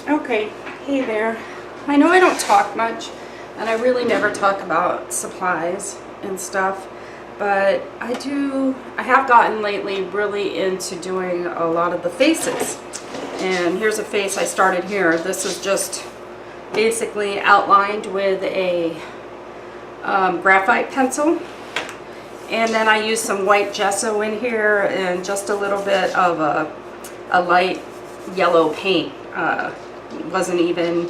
Okay, hey there. I know I don't talk much, and I really never talk about supplies and stuff, but I have gotten lately really into doing a lot of the faces. And here's a face I started here. This is just basically outlined with a graphite pencil. And then I used some white gesso in here and just a little bit of a light yellow paint. It wasn't even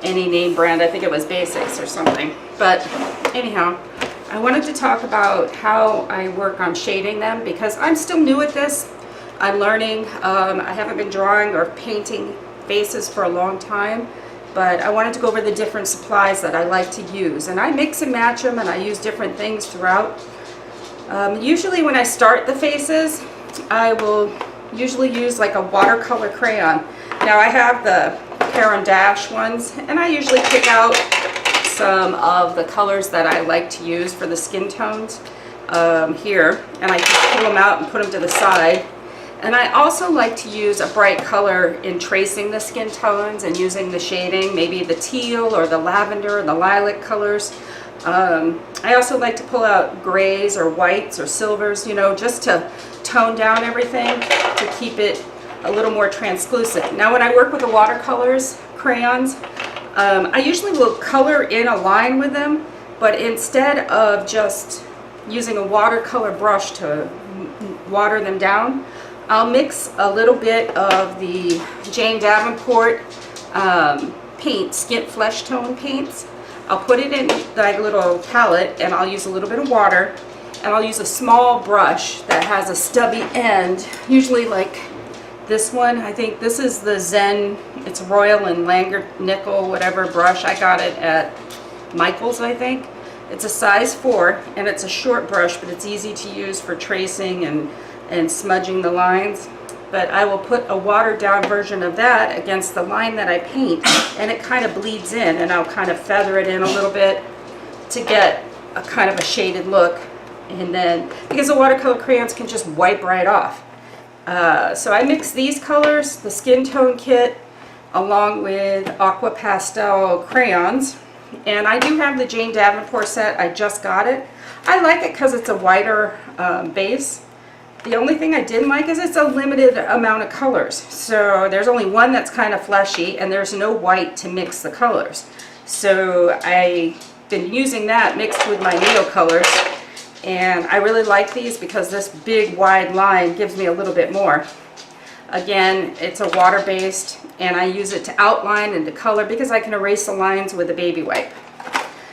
any name brand. I think it was Basics or something. But anyhow, I wanted to talk about how I work on shading them because I'm still new at this. I'm learning. I haven't been drawing or painting faces for a long time, but I wanted to go over the different supplies that I like to use. And I mix and match them, and I use different things throughout. Usually when I start the faces, I will usually use like a watercolor crayon. Now I have the Caran ones, and I usually pick out some of the colors that I like to use for the skin tones here, and I just pull them out and put them to the side. And I also like to use a bright color in tracing the skin tones and using the shading, maybe the teal or the lavender or the lilac colors. I also like to pull out grays or whites or silvers, you know, just to tone down everything to keep it a little more translucent. Now when I work with the watercolors, crayons, I usually will color in a line with them, but instead of just using a watercolor brush to water them down, I'll mix a little bit of the Jane Davenport paint, Skin Flesh Tone paints. I'll put it in like a little palette, and I'll use a little bit of water, and I'll use a small brush that has a stubby end, usually like this one. I think this is the Zen, it's Royal and Langer Nickel, whatever brush. I got it at Michael's, I think. It's a size 4, and it's a short brush, but it's easy to use for tracing and smudging the lines. But I will put a watered down version of that against the line that I paint, and it kind of bleeds in, and I'll kind of feather it in a little bit to get a kind of a shaded look. And then, because the watercolor crayons can just wipe right off. So I mix these colors, the skin tone kit, along with aqua pastel crayons. And I do have the Jane Davenport set. I just got it. I like it because it's a wider base. The only thing I didn't like is it's a limited amount of colors. So there's only one that's kind of fleshy, and there's no white to mix the colors. So I've been using that mixed with my Neocolors, and I really like these because this big wide line gives me a little bit more. Again, it's a water-based, and I use it to outline and to color because I can erase the lines with a baby wipe.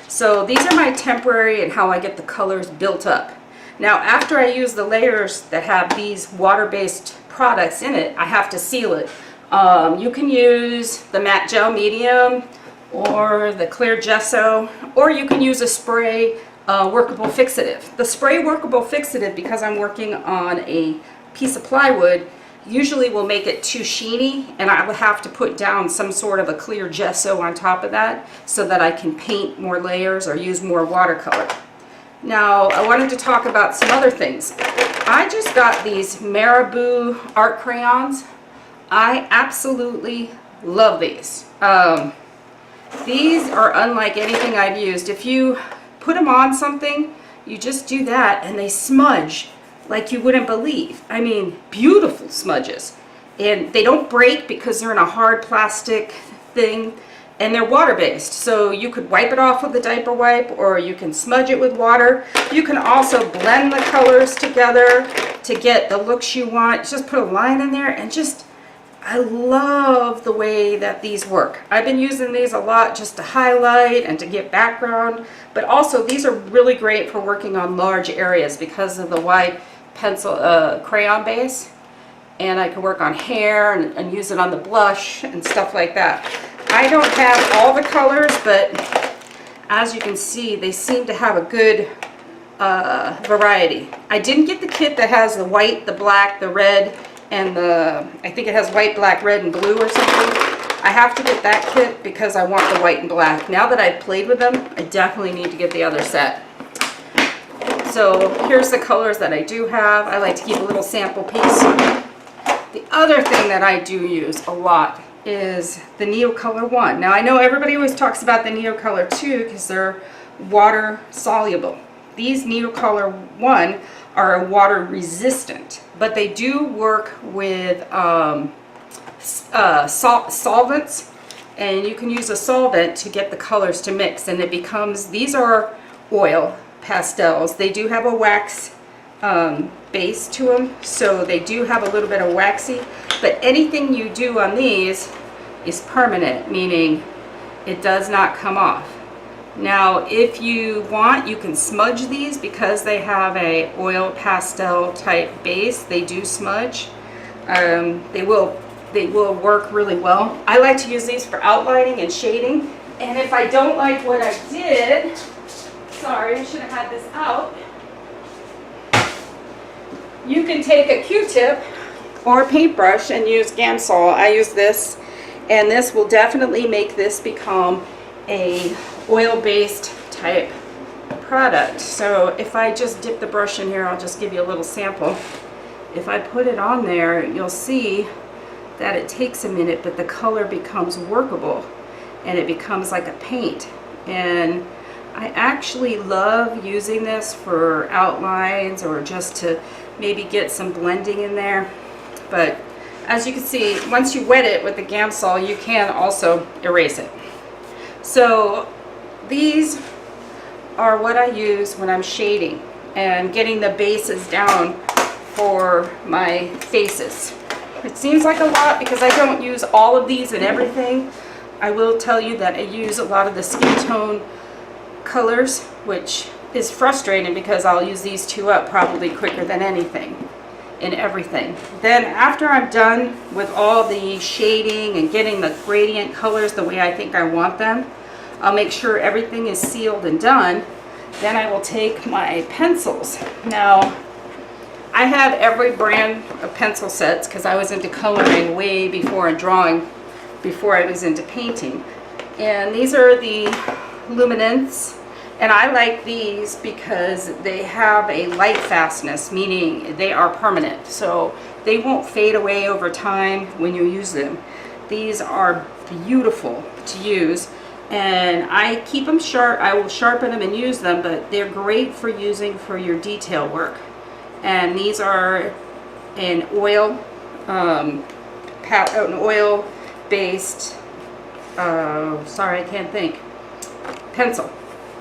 So these are my temporary and how I get the colors built up. Now after I use the layers that have these water-based products in it, I have to seal it. You can use the matte gel medium or the clear gesso, or you can use a spray workable fixative. The spray workable fixative, because I'm working on a piece of plywood, usually will make it too sheeny, and I will have to put down some sort of a clear gesso on top of that so that I can paint more layers or use more watercolor. Now, I wanted to talk about some other things. I just got these Marabou art crayons. I absolutely love these. These are unlike anything I've used. If you put them on something, you just do that and they smudge like you wouldn't believe. I mean, beautiful smudges. And they don't break because they're in a hard plastic thing. And they're water-based, so you could wipe it off with a diaper wipe, or you can smudge it with water. You can also blend the colors together to get the looks you want. Just put a line in there, and just, I love the way that these work. I've been using these a lot just to highlight and to give background, but also these are really great for working on large areas because of the wide pencil crayon base. And I can work on hair and use it on the blush and stuff like that. I don't have all the colors, but as you can see, they seem to have a good variety. I didn't get the kit that has the white, the black, the red, and I think it has white, black, red, and blue or something. I have to get that kit because I want the white and black. Now that I've played with them, I definitely need to get the other set. So here's the colors that I do have. I like to keep a little sample piece. The other thing that I do use a lot is the Neocolor 1. Now I know everybody always talks about the Neocolor 2 because they're water soluble. These Neocolor 1 are water resistant, but they do work with solvents, and you can use a solvent to get the colors to mix, and it becomes, these are oil pastels. They do have a wax base to them, so they do have a little bit of waxy, but anything you do on these is permanent, meaning it does not come off. Now if you want, you can smudge these because they have a oil pastel type base. They do smudge. They will work really well. I like to use these for outlining and shading, and if I don't like what I did, sorry, I should have had this out, you can take a Q-tip or a paintbrush and use Gamsol. I use this, and this will definitely make this become a oil-based type product. So if I just dip the brush in here, I'll just give you a little sample. If I put it on there, you'll see that it takes a minute, but the color becomes workable and it becomes like a paint. And I actually love using this for outlines or just to maybe get some blending in there. But as you can see, once you wet it with the Gamsol, you can also erase it. So these are what I use when I'm shading and getting the bases down for my faces. It seems like a lot because I don't use all of these in everything. I will tell you that I use a lot of the skin tone colors, which is frustrating because I'll use these two up probably quicker than anything in everything. Then after I'm done with all the shading and getting the gradient colors the way I think I want them, I'll make sure everything is sealed and done. Then I will take my pencils. Now I have every brand of pencil sets because I was into coloring way before and drawing before I was into painting. And these are the Luminance, and I like these because they have a light fastness, meaning they are permanent, so they won't fade away over time when you use them. These are beautiful to use, and I keep them sharp. I will sharpen them and use them, but they're great for using for your detail work. And these are an oil based sorry, I can't think, pencil,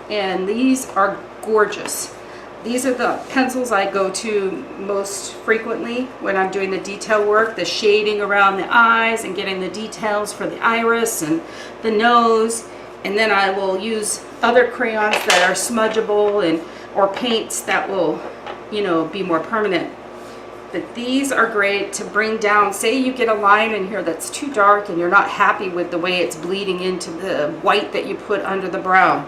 and these are gorgeous. These are the pencils I go to most frequently when I'm doing the detail work, the shading around the eyes and getting the details for the iris and the nose. And then I will use other crayons that are smudgeable and or paints that will, you know, be more permanent. But these are great to bring down, say you get a line in here that's too dark and you're not happy with the way it's bleeding into the white that you put under the brow.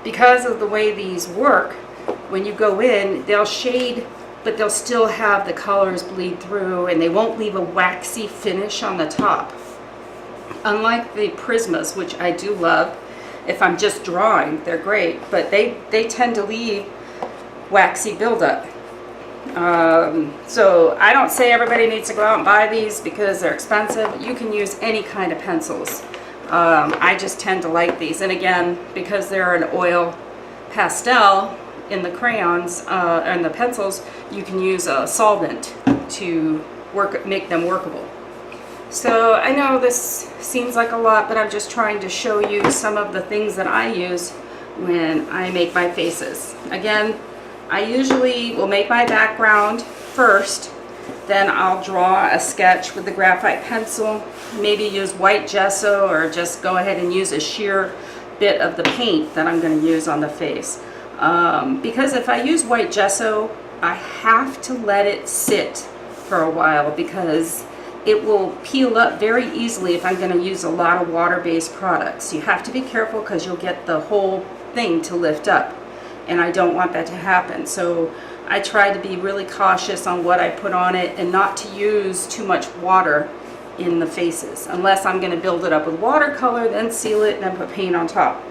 Because of the way these work, when you go in, they'll shade, but they'll still have the colors bleed through, and they won't leave a waxy finish on the top. Unlike the Prismas, which I do love, if I'm just drawing, they're great, but they tend to leave waxy buildup. So I don't say everybody needs to go out and buy these because they're expensive. You can use any kind of pencils. I just tend to like these, and again, because they're an oil pastel in the crayons and the pencils, you can use a solvent to make them workable. So I know this seems like a lot, but I'm just trying to show you some of the things that I use when I make my faces. Again, I usually will make my background first, then I'll draw a sketch with the graphite pencil, maybe use white gesso or just go ahead and use a sheer bit of the paint that I'm going to use on the face. Because if I use white gesso, I have to let it sit for a while because it will peel up very easily if I'm going to use a lot of water-based products. You have to be careful because you'll get the whole thing to lift up, and I don't want that to happen. So I try to be really cautious on what I put on it and not to use too much water in the faces. Unless I'm going to build it up with watercolor, then seal it, and then put paint on top.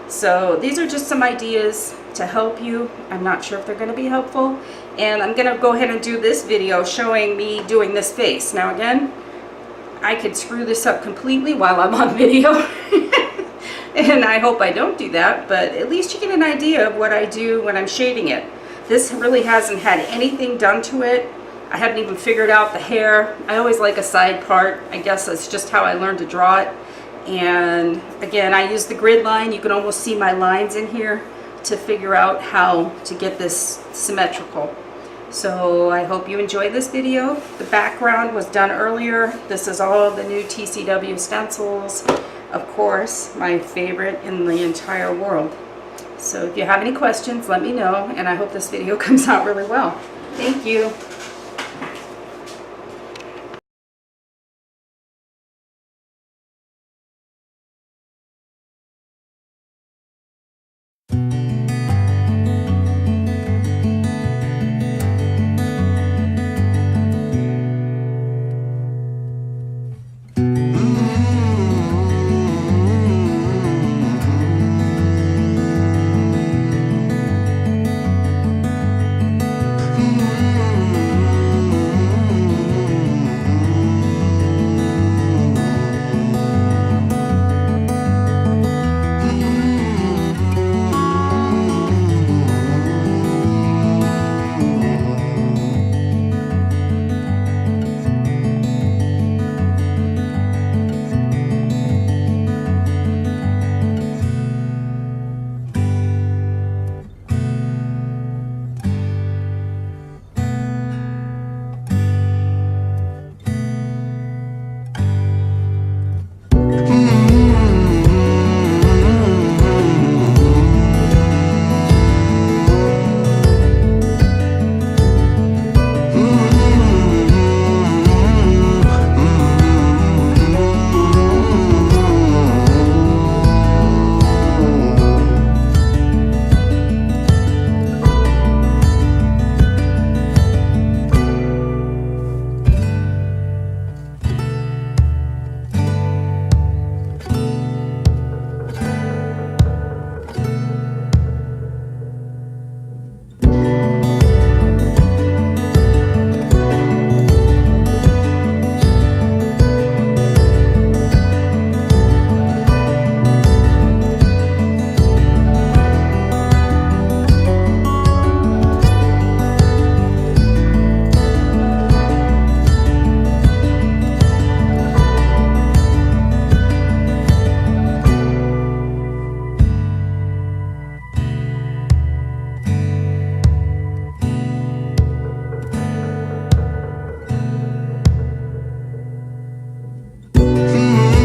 So these are just some ideas to help you. I'm not sure if they're going to be helpful, and I'm going to go ahead and do this video showing me doing this face. Now again, I could screw this up completely while I'm on video. And I hope I don't do that, but at least you get an idea of what I do when I'm shading it. This really hasn't had anything done to it. I haven't even figured out the hair. I always like a side part. I guess that's just how I learned to draw it. And again, I use the grid line. You can almost see my lines in here to figure out how to get this symmetrical. So I hope you enjoyed this video. The background was done earlier. This is all the new TCW stencils. Of course, my favorite in the entire world. So if you have any questions, let me know, and I hope this video comes out really well. Thank you. Mm-hmm.